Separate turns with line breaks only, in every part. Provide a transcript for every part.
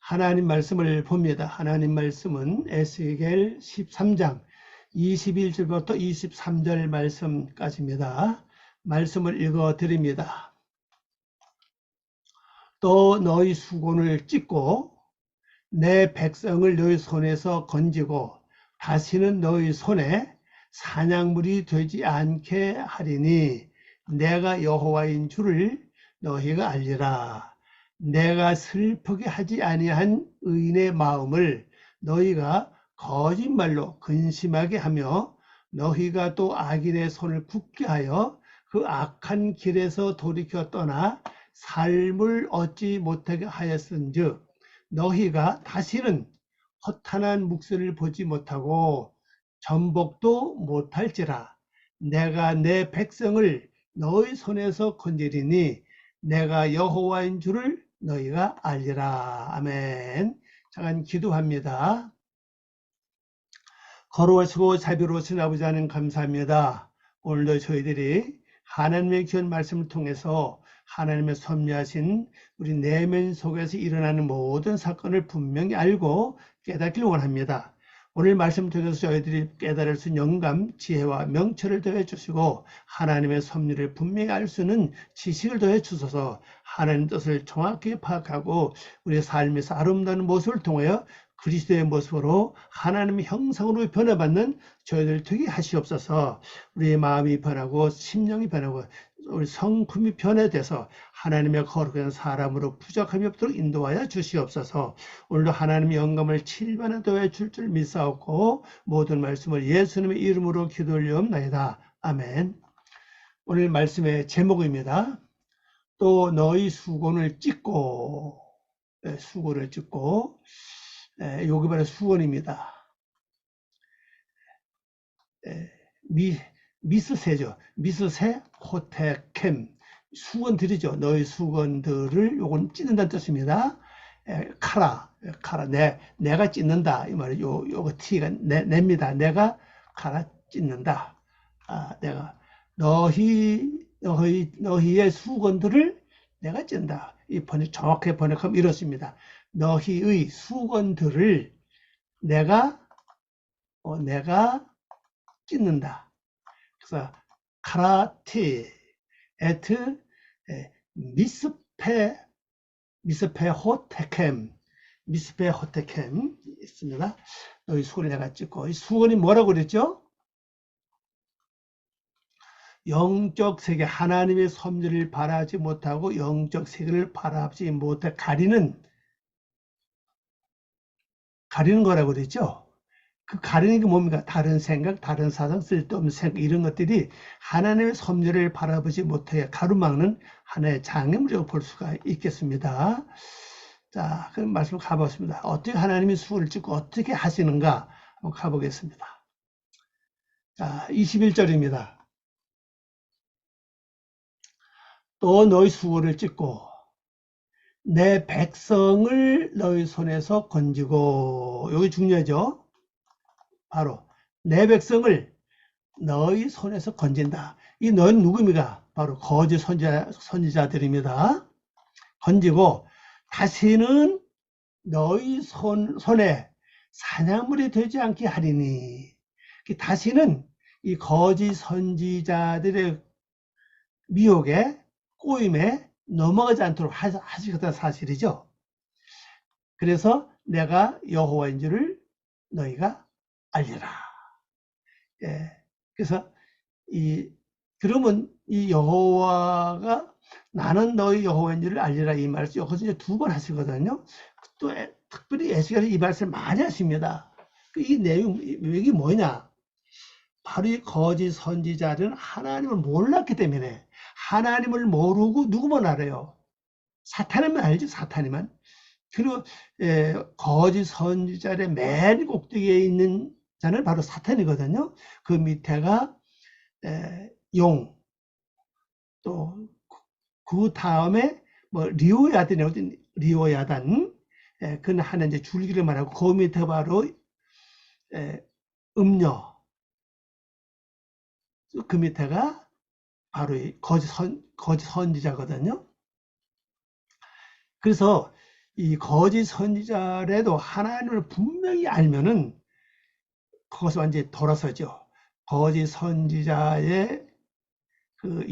하나님 말씀을 봅니다. 하나님 말씀은 에스겔 13장 21절부터 23절 말씀까지입니다. 말씀을 읽어 드립니다. 또 너희 수건을 찢고 내 백성을 너희 손에서 건지고 다시는 너희 손에 사냥물이 되지 않게 하리니 내가 여호와인 줄을 너희가 알리라. 내가 슬프게 하지 아니한 의인의 마음을 너희가 거짓말로 근심하게 하며 너희가 또 악인의 손을 굳게 하여 그 악한 길에서 돌이켜 떠나 삶을 얻지 못하게 하였은즉 너희가 다시는 허탄한 묵새를 보지 못하고 전복도 못할지라. 내가 내 백성을 너희 손에서 건지리니 내가 여호와인 줄을 너희가 알리라. 아멘. 잠깐 기도합니다. 거룩하시고 자비로우신 아버지 하나님 감사합니다. 오늘도 저희들이 하나님의 귀한 말씀을 통해서 하나님의 섭리하신 우리 내면 속에서 일어나는 모든 사건을 분명히 알고 깨닫기를 원합니다. 오늘 말씀 통해서 저희들이 깨달을 수 있는 영감, 지혜와 명철을 더해 주시고 하나님의 섭리를 분명히 알 수 있는 지식을 더해 주셔서 하나님 뜻을 정확히 파악하고 우리의 삶에서 아름다운 모습을 통하여 그리스도의 모습으로 하나님의 형상으로 변화받는 저희들 되게 하시옵소서. 우리의 마음이 변하고 심령이 변하고 우리 성품이 변화돼서 하나님의 거룩한 사람으로 부족함이 없도록 인도하여 주시옵소서. 오늘도 하나님의 영감을 7번에 더해 줄 줄 믿사옵고 모든 말씀을 예수님의 이름으로 기도 올리옵나이다. 아멘. 오늘 말씀의 제목입니다. 또 너희 수건을 찢고, 수건을 찢고, 여기 바로 수건입니다. 미스새죠. 미스새, 호테캠. 수건들이죠. 너희 수건들을 요건 찢는다는 뜻입니다. 카라, 내가 찢는다. 이 말이 요거 T가 냅니다. 내가 카라 찢는다. 내가 너희의 수건들을 내가 찢는다. 이 정확하게 번역하면 이렇습니다. 너희의 수건들을 내가 찢는다. 그래서 카라티 에트 미스페 호테켐 있습니다. 너희 수건을 내가 찢고, 이 수건이 뭐라고 그랬죠? 영적 세계, 하나님의 섭리를 바라지 못하고 영적 세계를 바라지 못해 가리는 거라고 그랬죠. 그 가리는 게 뭡니까? 다른 생각, 다른 사상, 쓸데없는 생각, 이런 것들이 하나님의 섭리를 바라보지 못해 가로막는 하나의 장애물이라고 볼 수가 있겠습니다. 자, 그럼 말씀 가보겠습니다. 어떻게 하나님이 수건을 찢고 어떻게 하시는가 한번 가보겠습니다. 자, 21절입니다. 또 너희 수건을 찢고 내 백성을 너희 손에서 건지고, 여기 중요하죠. 바로 내 백성을 너희 손에서 건진다. 이 너희는 누구입니까? 바로 거짓 선지자들입니다. 건지고 다시는 너희 손에 사냥물이 되지 않게 하리니, 다시는 이 거짓 선지자들의 미혹에 꼬임에 넘어가지 않도록 하시겠다는 사실이죠. 그래서 내가 여호와인 줄을 너희가 알리라. 그래서 그러면 이 여호와가 나는 너희 여호와인 줄을 알리라, 이 말씀 여기서 이제 2번 하시거든요. 또 특별히 에스겔이 이 말씀을 많이 하십니다. 이 내용, 이게 뭐냐? 바로 이 거짓 선지자들은 하나님을 몰랐기 때문에, 하나님을 모르고 누구만 알아요? 사탄이만 알죠, 사탄이만. 그리고 거짓 선지자의 맨 꼭대기에 있는 자는 바로 사탄이거든요. 그 밑에가 용, 또 그 다음에 뭐 리오야단, 그는 하는 이제 줄기를 말하고, 그 밑에 바로 음녀, 그 밑에가 바로 이 거짓 선지자거든요. 그래서 이 거짓 선지자라도 하나님을 분명히 알면은 그것을 완전히 돌아서죠. 거짓 선지자의 그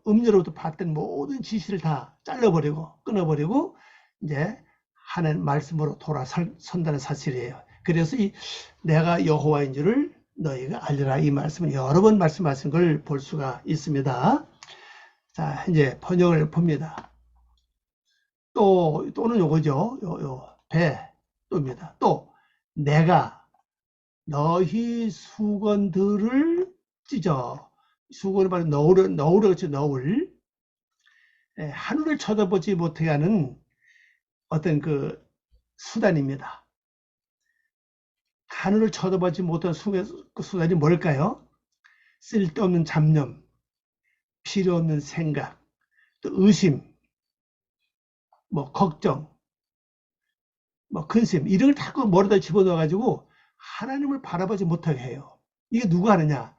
음료로부터 받던 모든 지시를 다 잘라버리고 끊어버리고 이제 하나님 말씀으로 돌아선다는 사실이에요. 그래서 이 내가 여호와인 줄을 너희가 알리라, 이 말씀을 여러 번 말씀하신 걸 볼 수가 있습니다. 자, 이제 번역을 봅니다. 또는 요거죠. 또입니다. 또 내가 너희 수건들을 찢어. 수건을 바로 너울이겠죠. 너울. 하늘을 쳐다보지 못하게 하는 어떤 그 수단입니다. 하늘을 쳐다보지 못한 그 수단이 뭘까요? 쓸데없는 잡념, 필요 없는 생각, 또 의심, 뭐 걱정, 뭐 근심, 이런 걸 자꾸 머리에다 집어넣어 가지고 하나님을 바라보지 못하게 해요. 이게 누가 하느냐?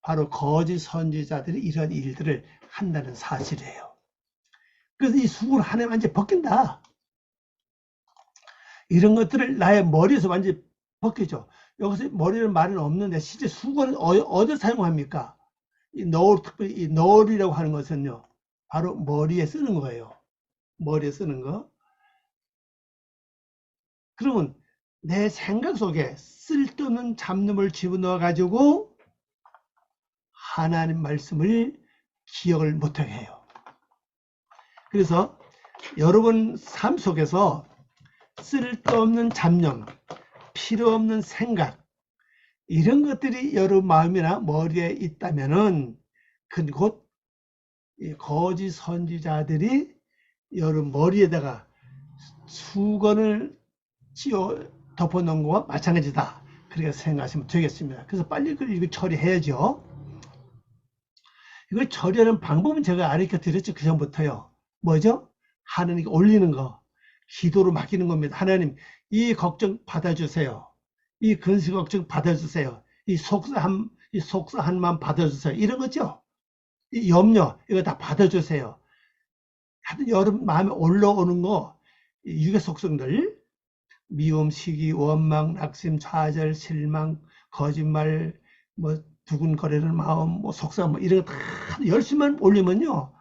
바로 거짓 선지자들이 이런 일들을 한다는 사실이에요. 그래서 이 수고를 하나님 완전히 벗긴다. 이런 것들을 나의 머리에서 완전히 벗기죠. 여기서 머리는 말은 없는데 실제 수건은 어디서 사용합니까? 이 너울, 특별히 이 너울이라고 하는 것은요, 바로 머리에 쓰는 거예요. 머리에 쓰는 거. 그러면 내 생각 속에 쓸데없는 잡념을 집어넣어 가지고 하나님 말씀을 기억을 못하게 해요. 그래서 여러분 삶 속에서 쓸데없는 잡념, 필요 없는 생각, 이런 것들이 여러분 마음이나 머리에 있다면은 곧 거짓 선지자들이 여러분 머리에다가 수건을 덮어 놓은 것과 마찬가지다, 그렇게 생각하시면 되겠습니다. 그래서 빨리 이걸 처리해야죠. 이걸 처리하는 방법은 제가 가르쳐 드렸죠. 그 전부터요. 뭐죠? 하나님께 올리는 거, 기도로 맡기는 겁니다. 하나님, 이 걱정 받아주세요. 이 근심 걱정 받아주세요. 이 속사함만 받아주세요. 이런 거죠. 이 염려, 이거 다 받아주세요. 하여튼 여러분 마음에 올라오는 거, 육의 속성들, 미움, 시기, 원망, 낙심, 좌절, 실망, 거짓말, 뭐 두근거리는 마음, 뭐 속상, 뭐 이런 거 다 열심만 올리면요,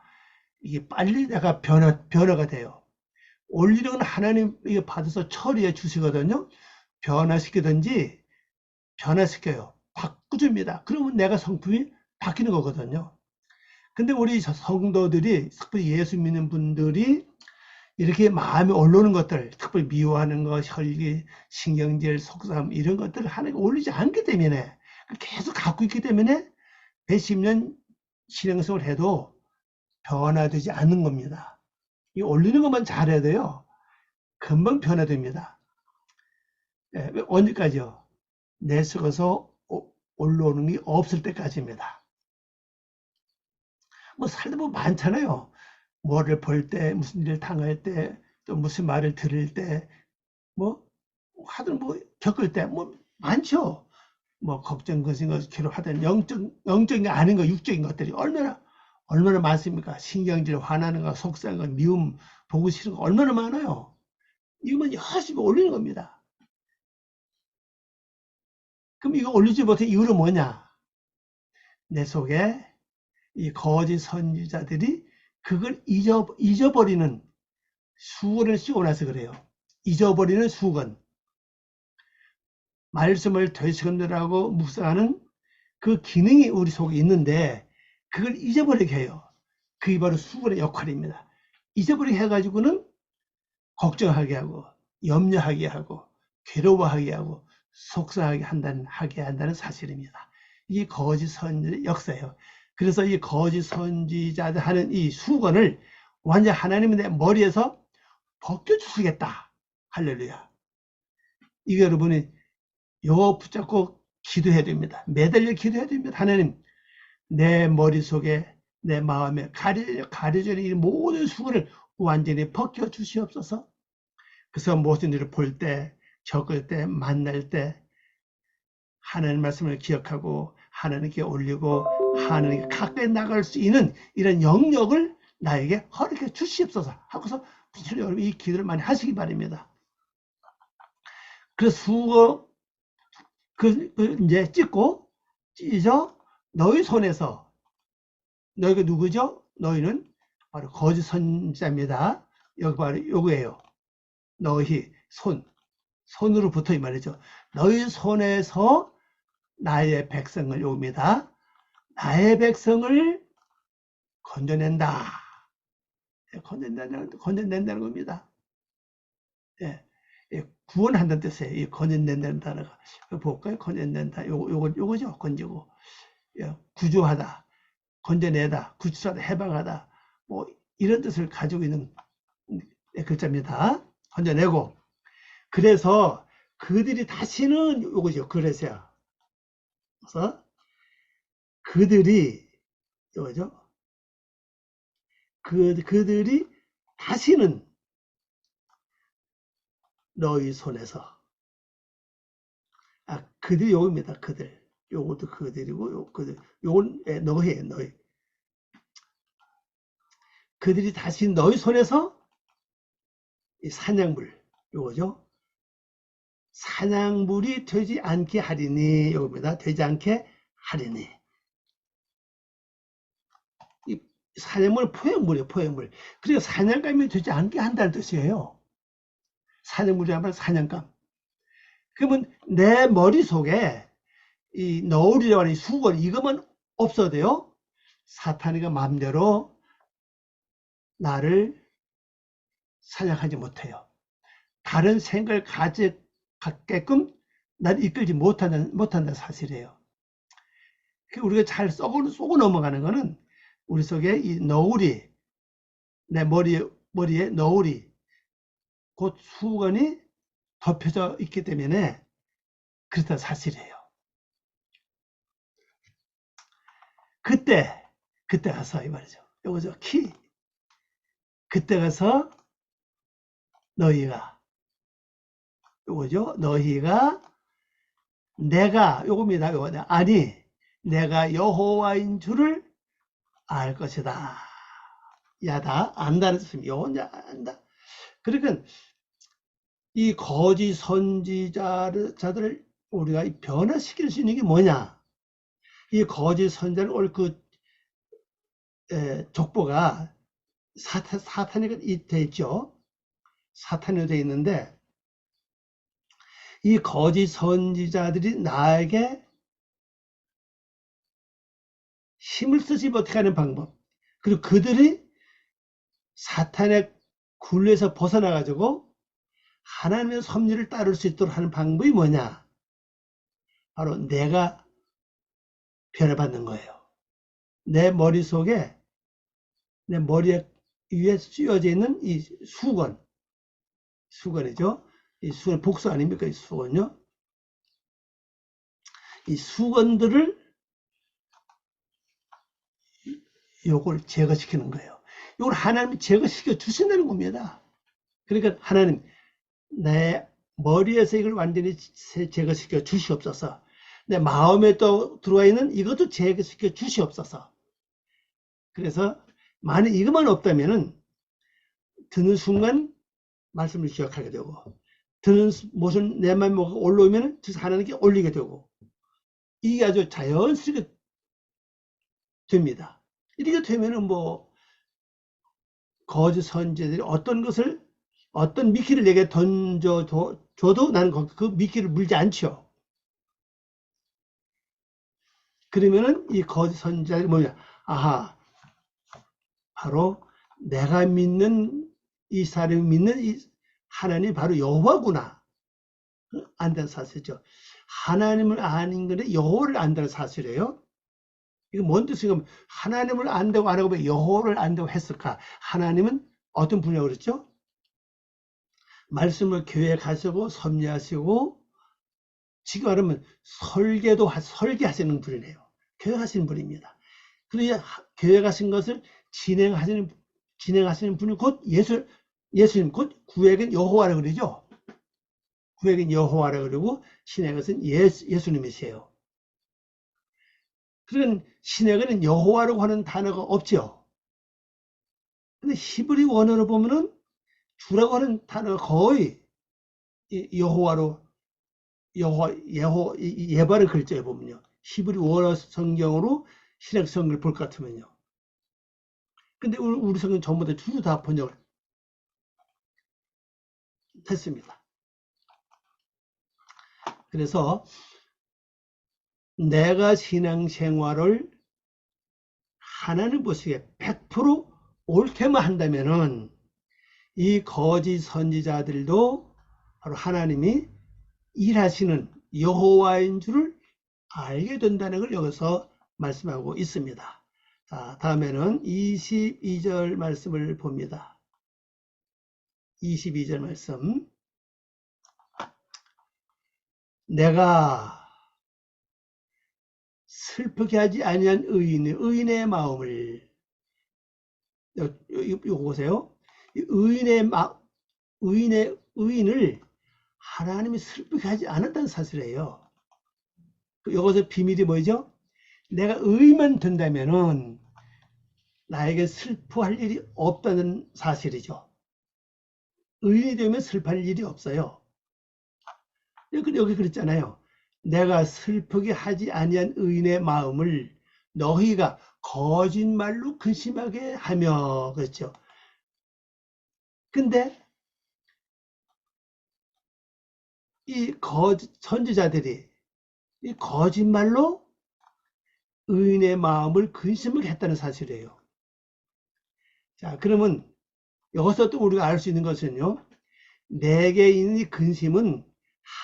이게 빨리 내가 변화가 돼요. 올리는 건 하나님 이게 받아서 처리해 주시거든요. 변화시키든지 변화시켜요. 바꾸줍니다. 그러면 내가 성품이 바뀌는 거거든요. 근데 우리 성도들이, 특별히 예수 믿는 분들이 이렇게 마음에 올라오는 것들, 특별히 미워하는 것, 혈기, 신경질, 속상함, 이런 것들을 하나님께 올리지 않기 때문에, 계속 갖고 있기 때문에 몇십 년 신앙생활을 해도 변화되지 않는 겁니다. 이 올리는 것만 잘해야 돼요. 금방 변화됩니다. 언제까지요? 내 속에서 올라오는 게 없을 때까지입니다. 뭐 살다 보면 많잖아요. 뭐를 볼 때, 무슨 일을 당할 때, 또 무슨 말을 들을 때, 뭐 하든 뭐 겪을 때 뭐 많죠. 뭐 걱정, 근심, 괴로워하든 영적인 게 아닌 거, 육적인 것들이 얼마나 많습니까? 신경질, 화나는 거, 속상한 거, 미움, 보고 싫은 거 얼마나 많아요. 이거만 열심히 올리는 겁니다. 그럼 이거 올리지 못한 이유는 뭐냐? 내 속에 이 거짓 선지자들이 그걸 잊어버리는 수건을 씌워 놔서 그래요. 잊어버리는 수건. 말씀을 되새김질하고 묵상하는 그 기능이 우리 속에 있는데 그걸 잊어버리게 해요. 그게 바로 수건의 역할입니다. 잊어버리게 해가지고는 걱정하게 하고, 염려하게 하고, 괴로워하게 하고, 속상하게 한다는 사실입니다. 이게 거짓 선지자의 역사예요. 그래서 이 거짓 선지자들 하는 이 수건을 완전 하나님이 내 머리에서 벗겨주시겠다. 할렐루야. 이거 여러분이 요 붙잡고 기도해야 됩니다. 매달려 기도해야 됩니다. 하나님, 내 머릿속에, 내 마음에 가려지는 이 모든 수건을 완전히 벗겨 주시옵소서. 그래서 무슨 일을 볼 때, 겪을 때, 만날 때 하나님 말씀을 기억하고 하나님께 올리고 하나님께 가까이 나갈 수 있는 이런 영역을 나에게 허락해 주시옵소서 하고서 여러분 이 기도를 많이 하시기 바랍니다. 그래서 수거 이제 찢어 너희 손에서, 너희가 누구죠? 너희는 바로 거짓 선지자입니다. 여기 바로 요거예요. 너희 손으로부터 이 말이죠. 너희 손에서 나의 백성을, 요겁니다. 나의 백성을 건져낸다. 건져낸다는 겁니다. 예, 구원한다는 뜻이에요. 이 건져낸다는 단어가. 볼까요? 건져낸다. 요거죠. 건지고. 예, 구조하다, 건져내다, 구출하다, 해방하다. 뭐, 이런 뜻을 가지고 있는 글자입니다. 건져내고. 그래서 그들이 다시는 요거죠. 그래서요. 그래서 그들이 요거죠. 그들이 다시는 너희 손에서, 그들이 요겁니다. 그들. 요것도 그들이고, 요건 너희예요. 너희. 그들이 다시 너희 손에서 이 사냥물, 요거죠. 사냥물이 되지 않게 하리니, 요겁니다. 되지 않게 하리니. 이 사냥물 포획물이에요. 포획물. 그래서 사냥감이 되지 않게 한다는 뜻이에요. 사냥물이 아니라 사냥감. 그러면 내 머릿속에 이 너울이라고 하는 수건, 이것만 없어도 돼요. 사탄이가 마음대로 나를 사냥하지 못해요. 다른 생각을 갖게끔 나를 이끌지 못한다는 사실이에요. 우리가 잘 쏘고 넘어가는 거는 우리 속에 이 너울이, 내 머리에 너울이, 곧 수건이 덮여져 있기 때문에 그렇다 사실이에요. 그때 가서 이 말이죠. 요거죠. 그때 가서 너희가, 요거죠. 너희가 내가, 요겁니다. 요거. 아니, 내가 여호와인 줄을 알 것이다. 야다. 안다는 뜻입니다. 요거 안다. 그러니까 이 거짓 선지자들을 우리가 변화시킬 수 있는 게 뭐냐? 이 거짓 선지자는 오늘 족보가 사탄이 돼 있죠. 사탄이 돼 있는데, 이 거짓 선지자들이 나에게 힘을 쓰지 못하게 하는 방법, 그리고 그들이 사탄의 굴레에서 벗어나 가지고 하나님의 섭리를 따를 수 있도록 하는 방법이 뭐냐? 바로 내가 변화받는 거예요. 내 머릿속에, 내 머리 위에 씌워져 있는 이 수건이죠. 이 수건 복수 아닙니까? 이 수건요. 이 수건들을 요걸 제거시키는 거예요. 요걸 하나님이 제거시켜 주신다는 겁니다. 그러니까 하나님, 내 머리에서 이걸 완전히 제거시켜 주시옵소서. 내 마음에 또 들어와 있는 이것도 제거시켜 주시옵소서. 그래서 만약 이것만 없다면은 드는 순간 말씀을 기억하게 되고, 드는 무슨 내 마음에 뭐가 올라오면 하나님께 올리게 되고, 이게 아주 자연스럽게 됩니다. 이렇게 되면은 뭐 거짓 선지자들이 어떤 미끼를 내게 던져줘도 나는 그 미끼를 물지 않죠. 그러면은 이 거짓 선지자들이 뭐냐? 아하, 바로 내가 믿는, 이 사람이 믿는 이 하나님이 바로 여호와구나. 안다는 사실이죠. 하나님을 아는 건데 여호와를 안다는 사실이에요. 이거 뭔 뜻이냐면, 하나님을 안다고 안 하고 왜 여호와를 안다고 했을까? 하나님은 어떤 분이라고 그랬죠? 말씀을 교회에 가시고 섭리하시고, 지금 말하면 설계하시는 분이네요. 교회 가시는 분입니다. 그리고 교회 가신 것을 진행하시는 분이 곧 예수님, 곧 구약은 여호와라고 그러죠. 구약은 여호와라고 그러고 신약의 것은 예수님이세요. 그러니까 신약에는 여호와라고 하는 단어가 없죠. 근데 히브리 원어로 보면은 주라고 하는 단어가 거의 여호와로 예발의 글자에 보면요. 히브리 원어 성경으로 신약 성경을 볼 것 같으면요. 근데 우리 성경 전부 다 주로 다 번역을 했습니다. 그래서 내가 신앙생활을 하나님 보시기에 100% 옳게만 한다면은 이 거짓 선지자들도 바로 하나님이 일하시는 여호와인 줄을 알게 된다는 걸 여기서 말씀하고 있습니다. 자, 다음에는 22절 말씀을 봅니다. 22절 말씀. 내가 슬프게 하지 아니한 의인의 마음을, 이거 보세요. 의인을 하나님이 슬프게 하지 않았다는 사실이에요. 여기서 비밀이 뭐죠? 내가 의만 된다면은 나에게 슬퍼할 일이 없다는 사실이죠. 의인이 되면 슬퍼할 일이 없어요. 여기 그랬잖아요. 내가 슬프게 하지 아니한 의인의 마음을 너희가 거짓말로 근심하게 하며, 그렇죠. 근데 이 선지자들이 이 거짓말로 의인의 마음을 근심하게 했다는 사실이에요. 자, 그러면 여기서 또 우리가 알 수 있는 것은요, 내게 있는 이 근심은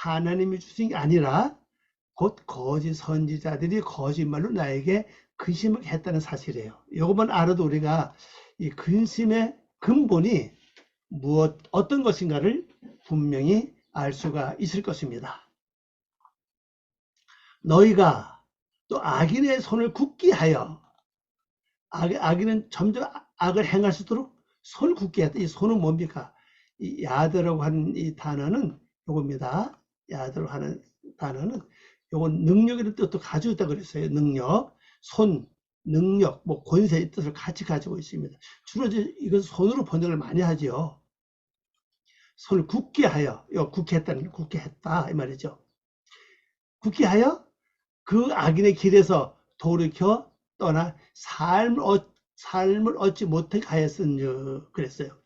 하나님이 주신 게 아니라 곧 거짓 선지자들이 거짓말로 나에게 근심을 했다는 사실이에요. 이것만 알아도 우리가 이 근심의 근본이 어떤 것인가를 분명히 알 수가 있을 것입니다. 너희가 또 악인의 손을 굳게 하여, 악인은 점점 악을 행할수록 손을 굳게 했다. 이 손은 뭡니까? 이 야드라고 하는 이 단어는 요겁니다. 야드라고 하는 단어는 요건 능력이라는 뜻도 가지고 있다고 그랬어요. 능력, 손, 능력, 뭐 권세의 뜻을 같이 가지고 있습니다. 주로 이건 손으로 번역을 많이 하죠. 손을 굳게 하여, 굳게 했다는, 굳게 했다 이 말이죠. 굳게 하여 그 악인의 길에서 돌이켜 떠나 삶을 얻지 못하게 하였으니 그랬어요.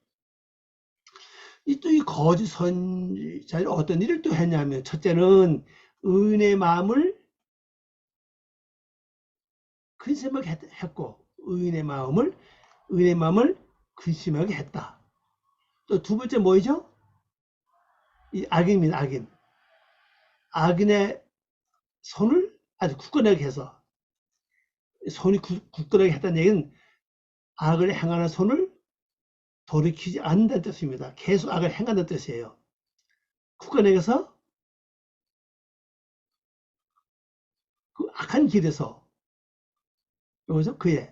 또 이 거짓 선지자는 어떤 일을 또 했냐면, 첫째는 의인의 마음을 근심하게 했고, 의인의 마음을 근심하게 했다. 또 두 번째 뭐죠? 이 악인입니다. 악인의 손을 아주 굳건하게 해서, 손이 굳건하게 했다는 얘기는 악을 행하는 손을 돌이키지 않는다는 뜻입니다. 계속 악을 행한다는 뜻이에요. 굳건하게 해서 그 악한 길에서, 여기서 그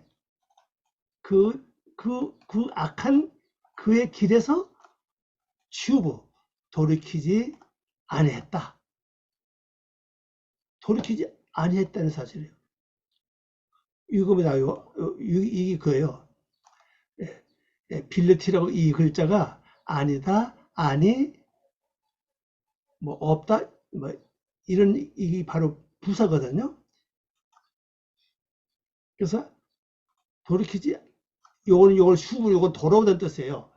악한 그의 길에서 돌이키지 아니했다. 돌이키지 아니했다는 사실이에요. 이겁니다. 이게 그예요. 빌레티라고 이 글자가 아니다, 아니, 뭐 없다, 뭐 이런 이게 바로 부사거든요. 그래서 돌이키지, 요건 슈브, 요건 돌아오다는 뜻이에요.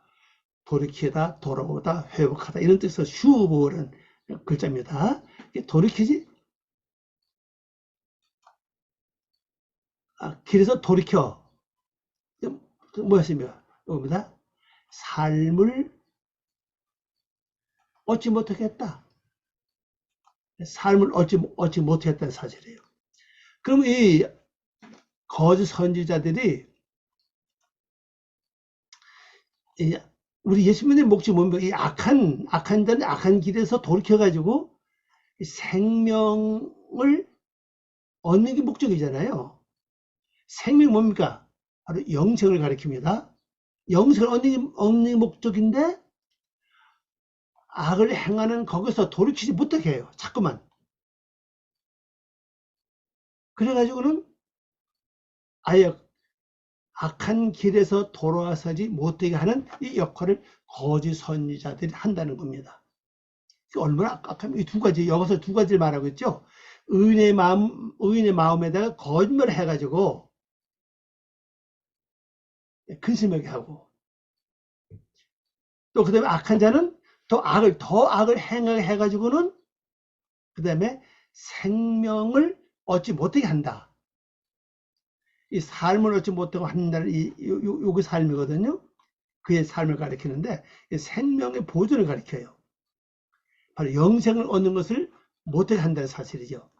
돌이키다, 돌아오다, 회복하다 이런 뜻에서 슈브라는 글자입니다. 돌이키지, 길에서 돌이켜, 뭐였습니까? 이겁니다. 삶을 얻지 못하겠다. 삶을 얻지 못했다는 사실이에요. 그럼 이 거짓 선지자들이 우리 예수님의 목적이 뭡니까? 이 악한 자는 악한 길에서 돌이켜가지고 생명을 얻는 게 목적이잖아요. 생명이 뭡니까? 바로 영생을 가리킵니다. 영생을 얻는 게 목적인데 악을 행하는 거기서 돌이키지 못하게 해요. 자꾸만. 그래가지고는 아예 악한 길에서 돌아서지 못하게 하는 이 역할을 거짓 선지자들이 한다는 겁니다. 얼마나 악하면 이 두 가지, 여기서 두 가지를 말하고 있죠. 의인의 마음에다가 거짓말을 해가지고 근심하게 하고, 또 그 다음에 악한 자는 더 악을 행하게 해가지고는 그 다음에 생명을 얻지 못하게 한다. 이 삶을 얻지 못하고 한다는 요게 삶이거든요. 그의 삶을 가리키는데 생명의 보존을 가리켜요. 바로 영생을 얻는 것을 못하게 한다는 사실이죠.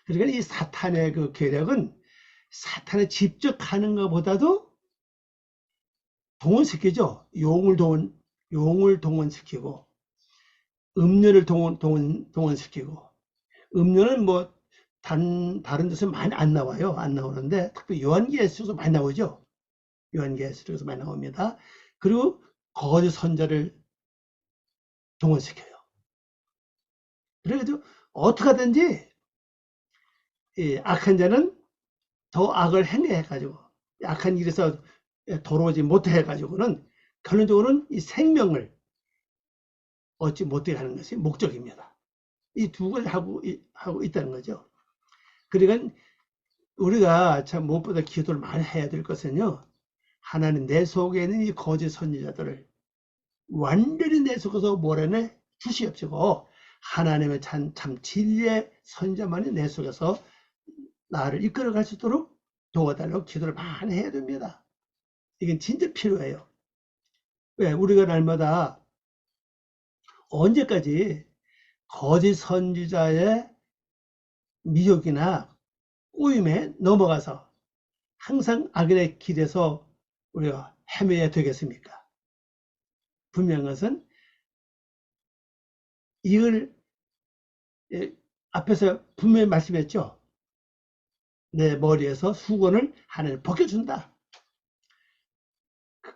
그러니까 이 사탄의 그 계략은 사탄의 직접 하는 것보다도 동원시키죠. 용을 동원시키고, 음료를 동원시키고, 음료는 뭐 다른 데서 많이 안 나와요. 안 나오는데 특히 요한계시록에서 많이 나오죠. 요한계시록에서 많이 나옵니다. 그리고 거짓 선자를 동원시켜요. 그래가지고 어떻게 하든지 악한 자는 더 악을 행해가지고 악한 길에서 돌아오지 못해 해가지고는 결론적으로는 이 생명을 얻지 못하게 하는 것이 목적입니다. 이 두 가지 하고 있다는 거죠. 그러니까 우리가 참 무엇보다 기도를 많이 해야 될 것은요. 하나님 내 속에 있는 이 거짓 선지자들을 완전히 내 속에서 몰아내 주시옵시고 하나님의 참 진리의 선지자만이 내 속에서 나를 이끌어갈 수 있도록 도와달라고 기도를 많이 해야 됩니다. 이건 진짜 필요해요. 왜? 우리가 날마다 언제까지 거짓 선지자의 미혹이나 꼬임에 넘어가서 항상 악의 길에서 우리가 헤매야 되겠습니까? 분명한 것은 이걸 앞에서 분명히 말씀했죠. 내 머리에서 수건을 하나님 벗겨준다.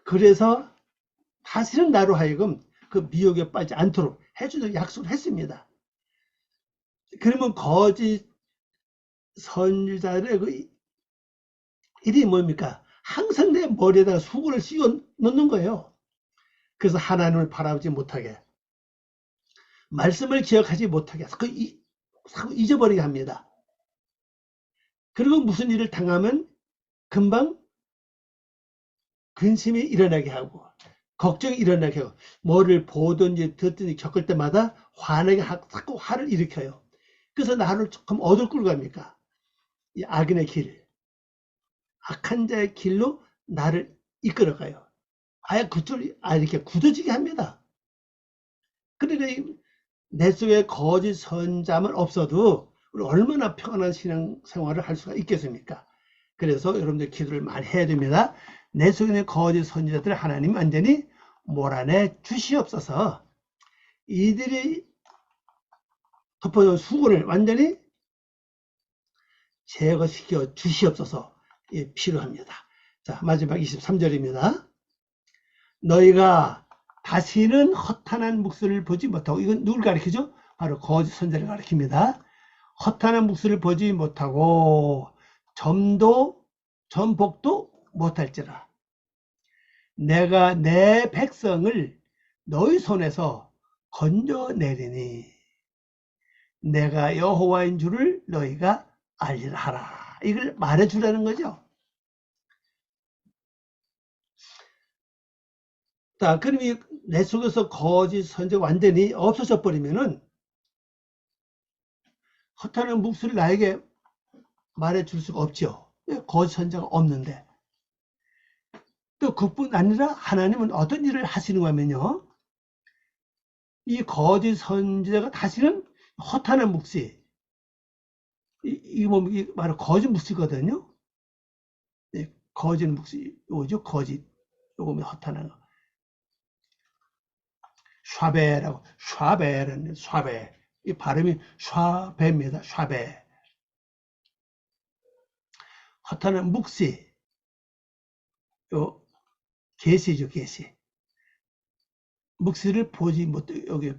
그래서 다시는 나로 하여금 그 미혹에 빠지지 않도록 해주는 약속을 했습니다. 그러면 거짓 선지자들의 그 일이 뭡니까? 항상 내 머리에다가 수건을 씌워 넣는 거예요. 그래서 하나님을 바라보지 못하게, 말씀을 기억하지 못하게 해서 잊어버리게 합니다. 그리고 무슨 일을 당하면 금방 근심이 일어나게 하고 걱정이 일어나게 하고 뭐를 보든지 듣든지 겪을 때마다 화나게 하고 자꾸 화를 일으켜요. 그래서 나를 조금 어디로 끌고 갑니까? 이 악인의 길, 악한 자의 길로 나를 이끌어가요. 아예 그쪽이 이렇게 굳어지게 합니다. 그러니까 내 속에 거짓 선자만 없어도 우리 얼마나 평안한 신앙 생활을 할 수가 있겠습니까? 그래서 여러분들 기도를 많이 해야 됩니다. 내 속에 있는 거짓 선지자들을 하나님 완전히 몰아내 주시옵소서. 이들이 덮어놓은 수고를 완전히 제거시켜 주시옵소서. 필요합니다. 자, 마지막 23절입니다. 너희가 다시는 허탄한 묵수를 보지 못하고, 이건 누굴 가리키죠? 바로 거짓 선지자를 가리킵니다. 허탄한 묵수를 보지 못하고 전복도 못할지라. 내가 내 백성을 너희 손에서 건져내리니 내가 여호와인 줄을 너희가 알리라 하라. 이걸 말해주라는 거죠. 자, 그럼 내 속에서 거짓 선지자가 완전히 없어져 버리면은 허탄한 묵수를 나에게 말해줄 수가 없죠. 거짓 선지자가 없는데. 또 그뿐 아니라 하나님은 어떤 일을 하시는 거면요. 이 거짓 선지자가 다시는 허탄한 묵시, 이게 바로 거짓 묵시거든요. 거짓 묵시, 요죠 거짓. 요거면 허탄한 거. 샤베라고, 샤베라는 샤베. 이 발음이 샤베입니다. 샤베. 허탄한 묵시, 요 계시죠, 계시. 묵시를 보지 못하게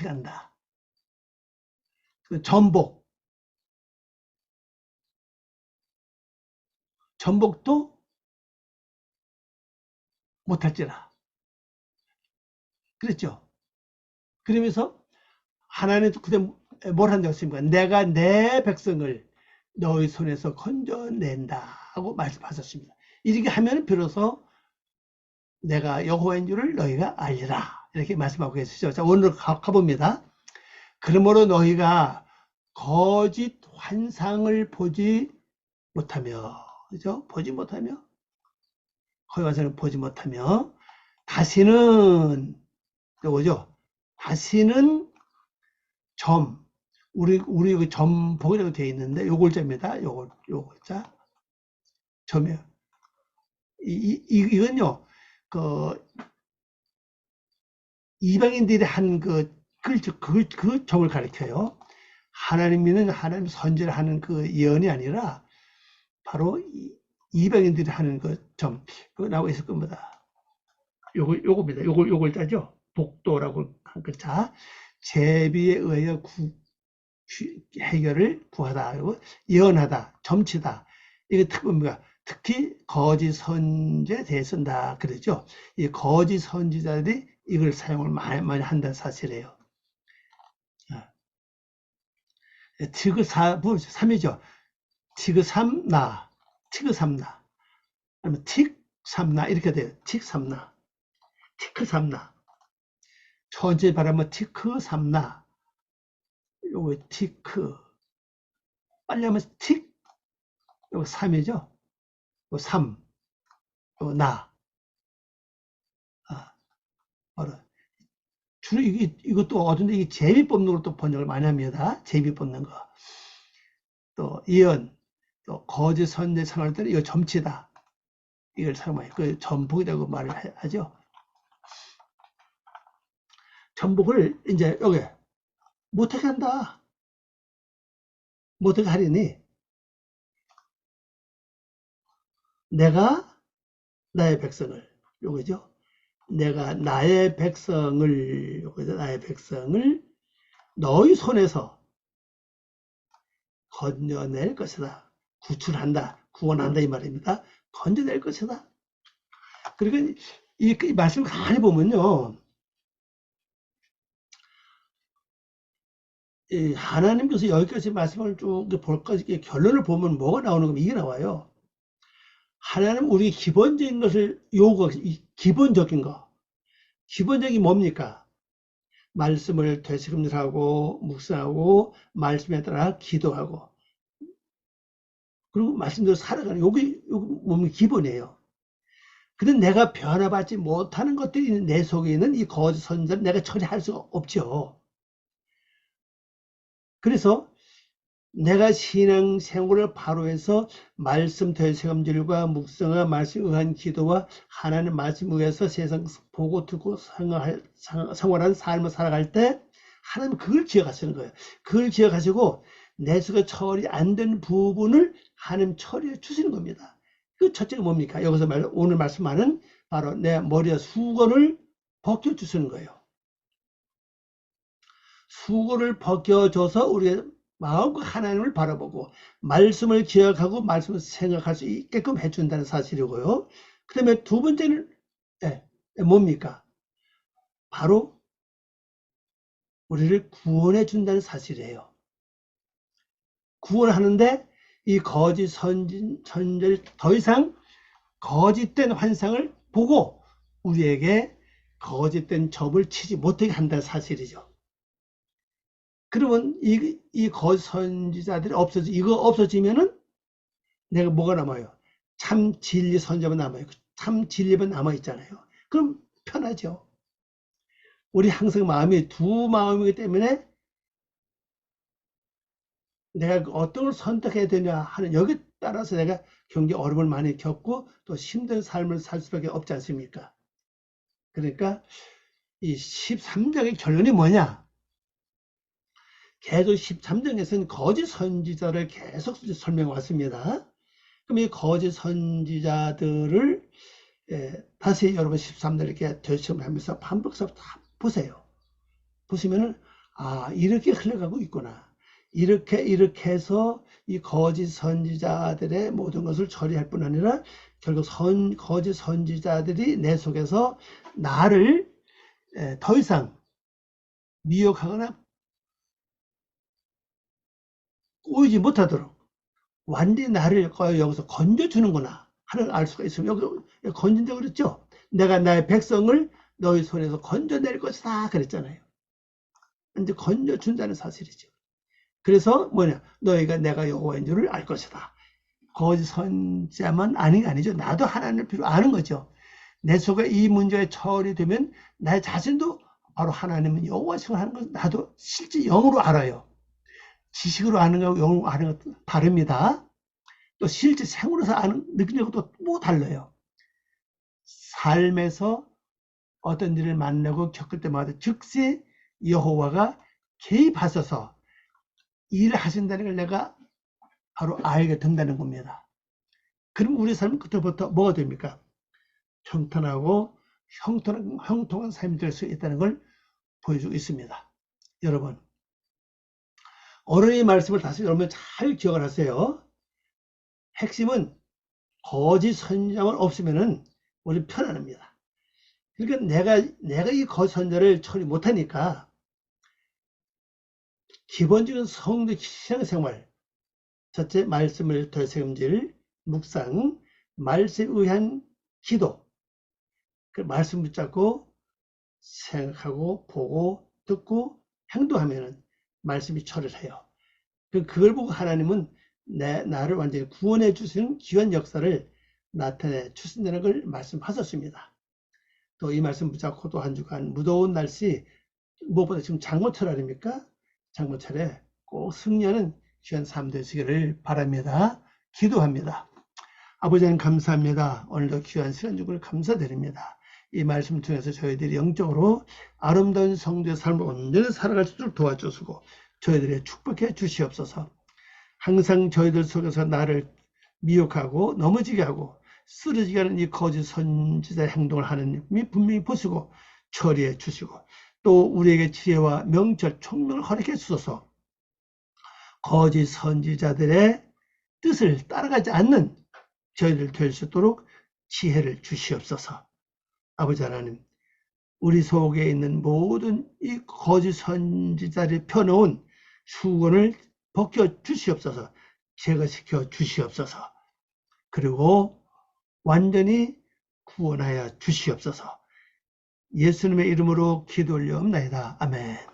한다. 그 전복, 전복도 못할지라 그랬죠. 그러면서 하나님 그때 뭘 한다고 했습니까? 내가 내 백성을 너희 손에서 건져낸다 하고 말씀하셨습니다. 이렇게 하면 비로소 내가 여호와인 줄을 너희가 알리라 이렇게 말씀하고 계시죠. 자, 오늘 가봅니다. 그러므로 너희가 거짓 환상을 보지 못하며, 그죠? 보지 못하며, 거짓 환상을 보지 못하며, 다시는, 요거죠? 다시는 우리 그 점복이라고 되어 있는데, 요 글자입니다. 요 글자. 점이요. 이건요, 이방인들이 한 그 점을 가리켜요. 하나님 믿는 하나님 선지를 하는 그 예언이 아니라 바로 이방인들이 하는 그 점, 그거 나오고 있을 겁니다. 요겁니다. 요걸 따죠. 복도라고 한 글자. 제비에 의하여 해결을 구하다. 그리고 예언하다, 점치다. 이게 뭡니까? 특히 거짓 선지에 대해 쓴다. 그러죠. 이 거짓 선지자들이 이걸 사용을 많이 한다는 사실이에요. 티그사부 3이죠. 티그삼나, 티그삼나, 아니면 틱삼나 이렇게 돼요. 틱삼나, 티크삼나. 천천히 발음하면 티크삼나. 요거 티크. 빨리 하면 틱. 요거 3이죠. 요 3. 요 나. 바로. 주로 이것도 어딘데 이 제비 뽑는 걸 또 번역을 많이 합니다. 제비 뽑는 거. 또 예언, 또 거짓 선지 생활 때는 이거 점치다. 이걸 사용해요. 그 전복이라고 말을 하죠. 전복을 이제 여기 못하게 한다. 못하게 하리니 내가 나의 백성을 요거죠. 내가 나의 백성을 요거죠. 나의 백성을 너희 손에서 건져낼 것이다. 구출한다. 구원한다 이 말입니다. 건져낼 것이다. 그러니까 이 말씀을 가만히 보면요. 하나님께서 여기까지 말씀을 쭉 볼까 결론을 보면 뭐가 나오는 거면 이게 나와요. 하나님 우리 기본적인 것을 기본적인 거. 기본적인 뭡니까? 말씀을 되새김질하고 묵상하고 말씀에 따라 기도하고 그리고 말씀대로 살아가는 요게 몸이 기본이에요. 근데 내가 변화받지 못하는 것들이 있는 내 속에 있는 이 거짓 선지자를 내가 처리할 수가 없죠. 그래서 내가 신앙생활을 바로 해서 말씀 되새김질과 묵상과 말씀 의한 기도와 하나님 말씀 위해서 세상 보고 듣고 생활하는 삶을 살아갈 때 하나님 그걸 기억하시는 거예요. 그걸 기억하시고 내 속에 처리 안 된 부분을 하나님 처리해 주시는 겁니다. 그 첫째가 뭡니까? 여기서 오늘 말씀하는 바로 내 머리에 수건을 벗겨 주시는 거예요. 수건을 벗겨줘서 우리가 마음과 하나님을 바라보고 말씀을 기억하고 말씀을 생각할 수 있게끔 해준다는 사실이고요. 그 다음에 두 번째는 뭡니까? 바로 우리를 구원해 준다는 사실이에요. 구원하는데 이 거짓 선지를 더 이상 거짓된 환상을 보고 우리에게 거짓된 점을 치지 못하게 한다는 사실이죠. 그러면 이 거짓 선지자들이 이거 없어지면은 내가 뭐가 남아요? 참 진리 선지자만 남아요. 참 진리만 남아있잖아요. 그럼 편하죠. 우리 항상 마음이 두 마음이기 때문에 내가 어떤 걸 선택해야 되냐 하는 여기에 따라서 내가 경제 어려움을 많이 겪고 또 힘든 삶을 살 수밖에 없지 않습니까? 그러니까 이 13장의 결론이 뭐냐? 계속 13장에서는 거짓 선지자를 계속 설명해 왔습니다. 그럼 이 거짓 선지자들을 다시 여러분 13절 이렇게 되시험을 하면서 반복해서 다 보세요. 보시면은 이렇게 흘러가고 있구나. 이렇게 해서 이 거짓 선지자들의 모든 것을 처리할 뿐 아니라 결국 거짓 선지자들이 내 속에서 나를 더 이상 미혹하거나 꼬이지 못하도록 완전히 나를 여기서 건져주는구나 하는 걸 알 수가 있어요. 여기 건진다고 그랬죠. 내가 나의 백성을 너희 손에서 건져낼 것이다 그랬잖아요. 이제 건져준다는 사실이죠. 그래서 뭐냐, 너희가 내가 여호와인 줄을 알 것이다. 거짓 선지자만 아닌 게 아니죠. 나도 하나님을 필요 아는 거죠. 내 속에 이 문제에 처리되면 나 자신도 바로 하나님은 여호와식을 하는 걸 나도 실제 영으로 알아요. 지식으로 아는 거하고 영으로 아는 것도 다릅니다. 또 실제 생으로서 아는, 느끼는 것도 뭐 달라요. 삶에서 어떤 일을 만나고 겪을 때마다 즉시 여호와가 개입하셔서 일을 하신다는 걸 내가 바로 알게 된다는 겁니다. 그럼 우리 삶은 그때부터 뭐가 됩니까? 평탄하고 형통한 삶이 될 수 있다는 걸 보여주고 있습니다. 여러분, 어른의 말씀을 다시 여러분 잘 기억을 하세요. 핵심은 거짓 선지자만 없으면은 우리 편안합니다. 그러니까 내가 이 거짓 선지자를 처리 못하니까 기본적인 성도 신앙생활, 첫째 말씀을 되새김질, 묵상, 말씀에 의한 기도, 그 말씀 붙잡고 생각하고 보고 듣고 행동하면은 말씀이 처리를 해요. 그걸 보고 하나님은 나를 완전히 구원해 주시는 귀한 역사를 나타내 주신다는 걸 말씀하셨습니다. 또 이 말씀 붙잡고 또 한 주간 무더운 날씨, 무엇보다 지금 장마철 아닙니까? 장마철에 꼭 승리하는 귀한 삶 되시기를 바랍니다. 기도합니다. 아버지 하나님 감사합니다. 오늘도 귀한 시간 주고 감사드립니다. 이 말씀 통해서 저희들이 영적으로 아름다운 성도의 삶을 온전히 살아갈 수 있도록 도와주시고 저희들의 축복해 주시옵소서. 항상 저희들 속에서 나를 미혹하고 넘어지게 하고 쓰러지게 하는 이 거짓 선지자의 행동을 하나님이 분명히 보시고 처리해 주시고 또 우리에게 지혜와 명철, 총명을 허락해 주셔서 거짓 선지자들의 뜻을 따라가지 않는 저희들 될 수 있도록 지혜를 주시옵소서. 아버지 하나님, 우리 속에 있는 모든 이 거짓 선지자들이 펴놓은 수건을 벗겨 주시옵소서. 제거시켜 주시옵소서. 그리고 완전히 구원하여 주시옵소서. 예수님의 이름으로 기도 올려옵나이다. 아멘.